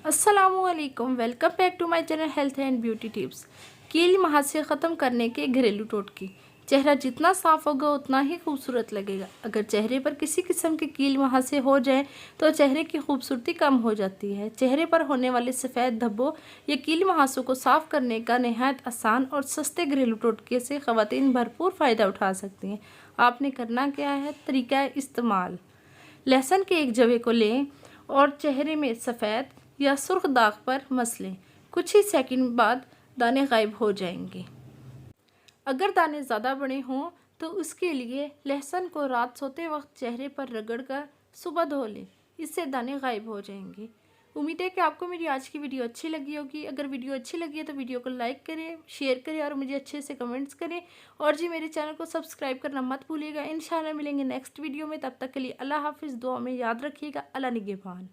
अस्सलामुअलैकुम, welcome back to my channel health and beauty tips. कील महासे ख़त्म करने के घरेलू टोटके। चेहरा जितना साफ़ होगा उतना ही खूबसूरत लगेगा। अगर चेहरे पर किसी किस्म के कील महासे हो जाए तो चेहरे की खूबसूरती कम हो जाती है। चेहरे पर होने वाले सफ़ेद धब्बों या कील महासों को साफ़ करने का नहायत आसान और सस्ते घरेलू टोटके से ख़वातीन भरपूर फ़ायदा उठा सकती हैं। आपने करना क्या है? तरीका इस्तेमाल। लहसुन के एक जवे को लें और चेहरे में सफ़ेद या सुर्ख दाग पर मस लें। कुछ ही सेकंड बाद दाने गायब हो जाएंगे। अगर दाने ज़्यादा बड़े हों तो उसके लिए लहसुन को रात सोते वक्त चेहरे पर रगड़कर सुबह धो लें। इससे दाने गायब हो जाएंगे। उम्मीद है कि आपको मेरी आज की वीडियो अच्छी लगी होगी। अगर वीडियो अच्छी लगी है तो वीडियो को लाइक करें, शेयर करें और मुझे अच्छे से कमेंट्स करें। और जी, मेरे चैनल को सब्सक्राइब करना मत भूलिएगा। इंशाल्लाह मिलेंगे नेक्स्ट वीडियो में। तब तक के लिए अल्लाह हाफिज़। दुआ में याद रखिएगा। अल्लाह निगहबान।